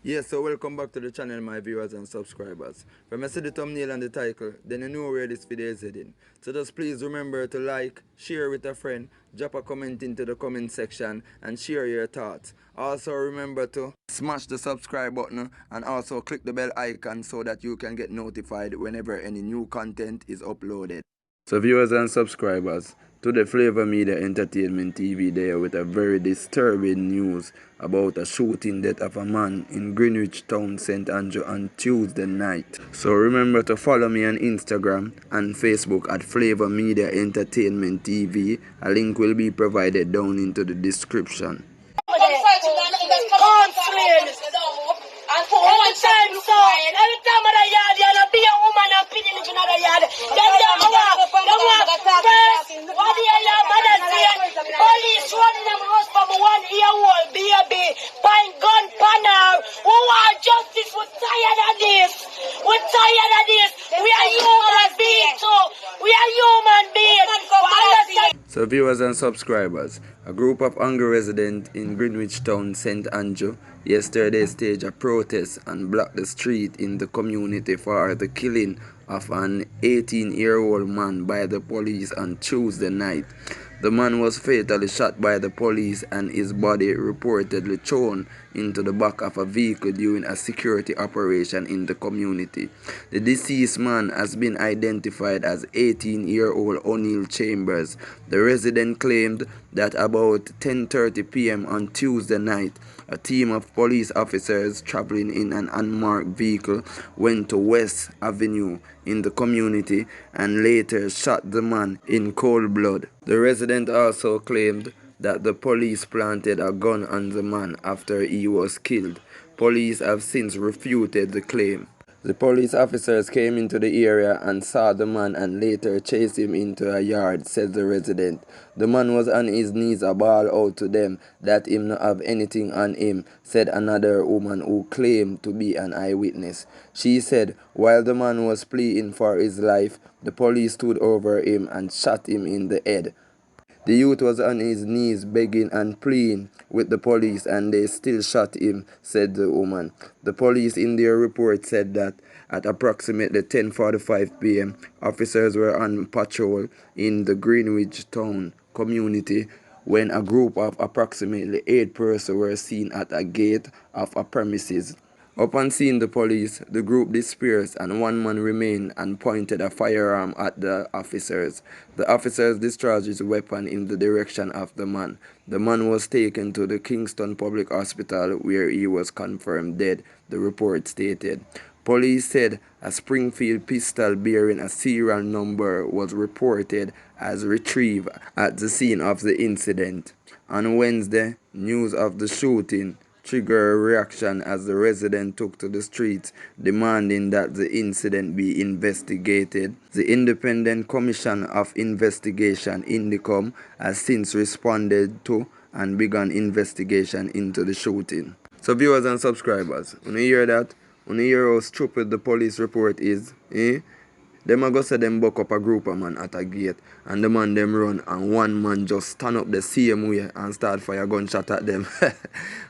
Yes, so welcome back to the channel, my viewers and subscribers. When I see the thumbnail and the title, then you know where this video is heading. So just please remember to like, share with a friend, drop a comment into the comment section and share your thoughts. Also remember to smash the subscribe button and also click the bell icon so that you can get notified whenever any new content is uploaded. So viewers and subscribers, to the Flava Media Entertainment TV there with a very disturbing news about a shooting death of a man in Greenwich Town, St. Andrew on Tuesday night. So remember to follow me on Instagram and Facebook at Flava Media Entertainment TV. A link will be provided down into the description. And for one time, so every time of the yard, you'll be a woman and feeding in another yard. Then the walk first. What the hell your mother say? Police running them house from one ear wall, baby. Buying gun panel. Who want justice? We're tired of this. We're tired of this. We are human beings too. We are human beings. So viewers and subscribers, a group of angry residents in Greenwich Town, St. Andrew, yesterday staged a protest and blocked the street in the community for the killing of an 18-year-old man by the police on Tuesday night. The man was fatally shot by the police and his body reportedly thrown into the back of a vehicle during a security operation in the community. The deceased man has been identified as 18-year-old O'Neill Chambers. The resident claimed that about 10:30 p.m. on Tuesday night, a team of police officers traveling in an unmarked vehicle went to West Avenue in the community and later shot the man in cold blood. The resident also claimed that the police planted a gun on the man after he was killed. Police have since refuted the claim. The police officers came into the area and saw the man and later chased him into a yard, said the resident. The man was on his knees a bawl out to them that him not have anything on him, said another woman who claimed to be an eyewitness. She said while the man was pleading for his life, the police stood over him and shot him in the head. The youth was on his knees begging and pleading with the police and they still shot him, said the woman. The police in their report said that at approximately 10:45 p.m. officers were on patrol in the Greenwich Town community when a group of approximately 8 persons were seen at a gate of a premises. Upon seeing the police, the group dispersed and one man remained and pointed a firearm at the officers. The officers discharged his weapon in the direction of the man. The man was taken to the Kingston Public Hospital where he was confirmed dead, the report stated. Police said a Springfield pistol bearing a serial number was reported as retrieved at the scene of the incident. On Wednesday, news of the shooting triggered a reaction as the resident took to the streets demanding that the incident be investigated. The Independent Commission of Investigation (INDECOM) has since responded to and begun investigation into the shooting. So viewers and subscribers, when you hear that, when you hear how stupid the police report is, them a go say them buck up a group of man at a gate and the man them run and one man just stand up the same way and start fire gunshot at them.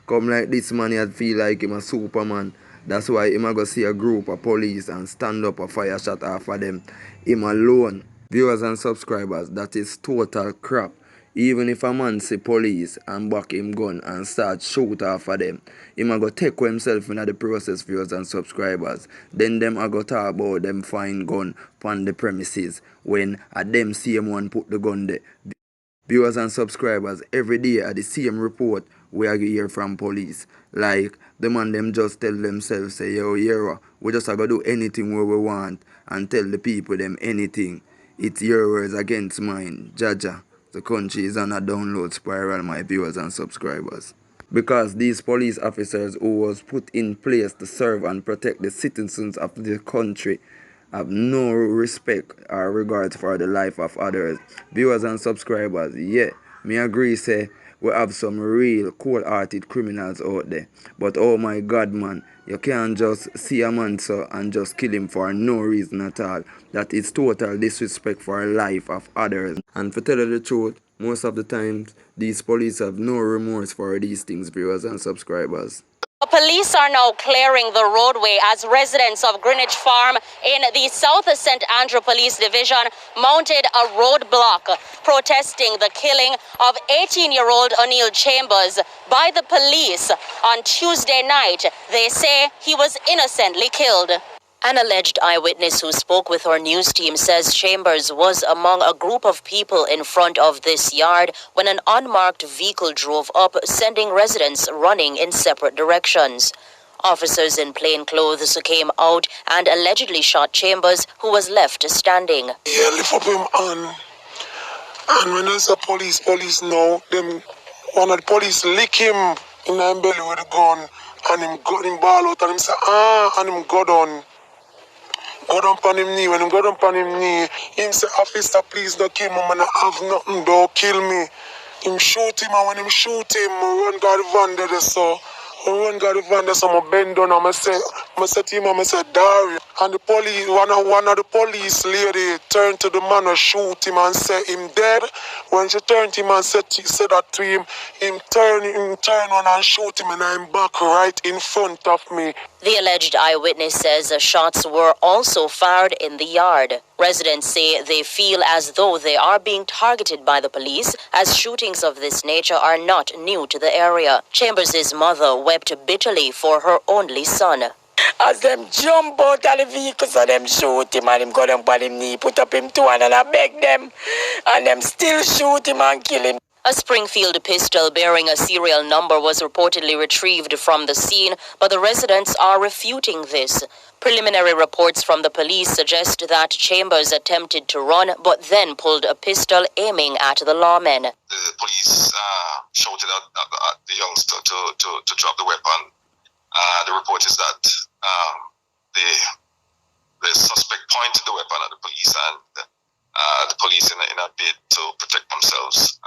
Come like this man, you feel like him a Superman. That's why him a go see a group of police and stand up a fire shot off of them. Him alone. Viewers and subscribers, that is total crap. Even if a man see police and back him gun and start shoot off of them, him a go take himself in the process, viewers and subscribers. Then them a go talk about them find gun on the premises when a them same one put the gun there. Viewers and subscribers, every day at the same report we are hear from police. Like the man them just tell themselves say, yo, hero, we just a go do anything where we want and tell the people them anything. It's your words against mine, Jaja. The country is on a download spiral, my viewers and subscribers. Because these police officers who was put in place to serve and protect the citizens of the country have no respect or regard for the life of others. Viewers and subscribers, yeah, me agree say we have some real cold-hearted criminals out there. But oh my God, man, you can't just see a man so and just kill him for no reason at all. That is total disrespect for the life of others. And to tell you the truth, most of the times, these police have no remorse for these things, viewers and subscribers. Police are now clearing the roadway as residents of Greenwich Farm in the South St. Andrew Police Division mounted a roadblock protesting the killing of 18-year-old O'Neil Chambers by the police on Tuesday night. They say he was innocently killed. An alleged eyewitness who spoke with our news team says Chambers was among a group of people in front of this yard when an unmarked vehicle drove up, sending residents running in separate directions. Officers in plain clothes came out and allegedly shot Chambers, who was left standing. Yeah, lift up him on. And when there's a police know, one of the police lick him in the belly with a gun, and him got him ball out, and him say, and him got on. Go down on him knee. When him go down on him knee, him say, officer, please don't kill me, man, I have nothing, don't kill me. Him shoot him, and when him shoot him, run got the van there, so. Run got the van there, so I bend down, and I say to him, I say, Dari. And the police, one of the police lady turned to the man and shoot him and say him dead. When she turned to him and said that to him, him turn on and shoot him, and I'm back right in front of me. The alleged eyewitness says shots were also fired in the yard. Residents say they feel as though they are being targeted by the police, as shootings of this nature are not new to the area. Chambers' mother wept bitterly for her only son. As them jump out of the vehicle, so them shoot him and him go down on him knee, put up him two hand and I beg them, and them still shoot him and kill him. A Springfield pistol bearing a serial number was reportedly retrieved from the scene, but the residents are refuting this. Preliminary reports from the police suggest that Chambers attempted to run, but then pulled a pistol aiming at the lawmen. The police shouted at the youngster to drop the weapon. The report is that the suspect pointed the weapon at the police, and the police, in a bid to protect themselves,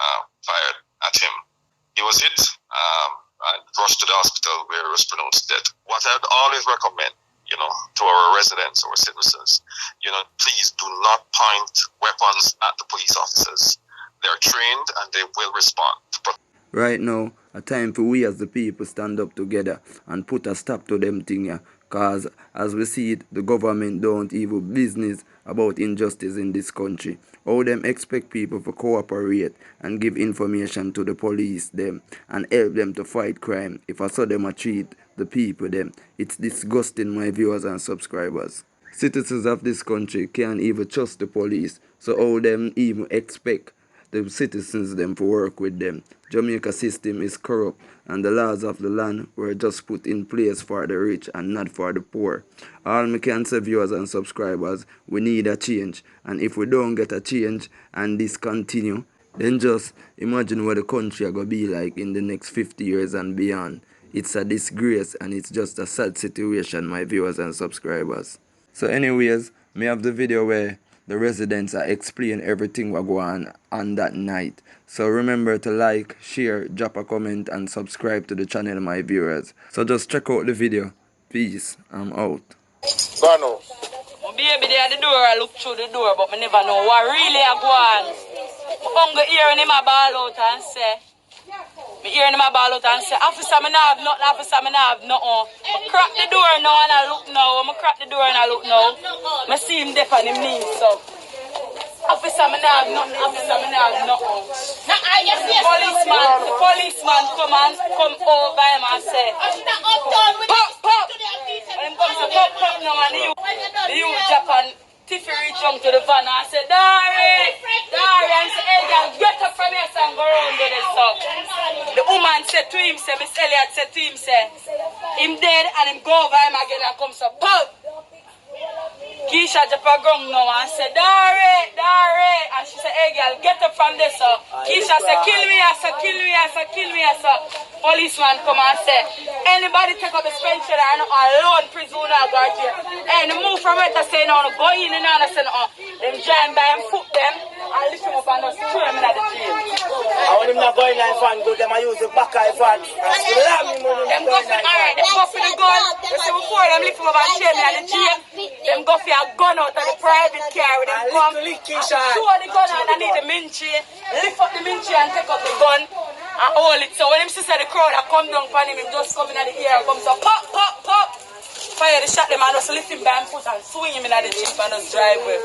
fired at him. He was hit and rushed to the hospital where he was pronounced dead. What I'd always recommend, to our residents, our citizens, please do not point weapons at the police officers. They're trained and they will respond. Right now, a time for we as the people stand up together and put a stop to them thing here. Cause as we see it, the government don't even business about injustice in this country. How them expect people to cooperate and give information to the police them and help them to fight crime if I saw them treat the people them. It's disgusting, my viewers and subscribers. Citizens of this country can't even trust the police, so how them even expect the citizens them to work with them. Jamaica system is corrupt and the laws of the land were just put in place for the rich and not for the poor. All me can say, viewers and subscribers, we need a change, and if we don't get a change and this continue, then just imagine what the country are going to be like in the next 50 years and beyond. It's a disgrace and it's just a sad situation, my viewers and subscribers. So anyways, me have the video where the residents are explain everything what go on that night. So remember to like, share, drop a comment and subscribe to the channel, my viewers. So just check out the video. Peace. I'm out. Go now. My baby there at the door, I look through the door, but I never know what really I go on. I'm going to hear him ball out and say, officer, I have nothing, officer, I have nothing. I crack the door now and I look now. I see him deaf on him knees, so. Officer, I have nothing, officer, I have nothing. The policeman come over him and say, pop, pop. And him comes to pop now and the youth Japan Tiffy reach down to the van and say, Dari, and say, hey girl, get up from here and go around with this stuff. The woman said to him, Miss Elliot said to him, him dead and him go over him again and come so, pop. Keisha Japan gong now and said, Dari. And she said, hey girl, get up from this. So Keisha said, kill me. Policeman come and say, anybody take up the suspension and alone prisoner guard you. And move from it to say, no, go in and I say, no. Them giant by him foot them and lift him up and just throw him in the jail. And when him not going like fan good, them I use the back eye fan and slam him when them go for alright, them go for the gun. You see before them lift him up and chain me at the jail. Them go for a gun out of the private car with them come. Throw the gun out and need the minchi. Lift up the minchi and take up the gun. hold it. So when him see the crowd I come down upon him just come in the air and come so pop, pop, pop. Fire the shot them and just lift him by him foot and swing him in the jeep and just drive away.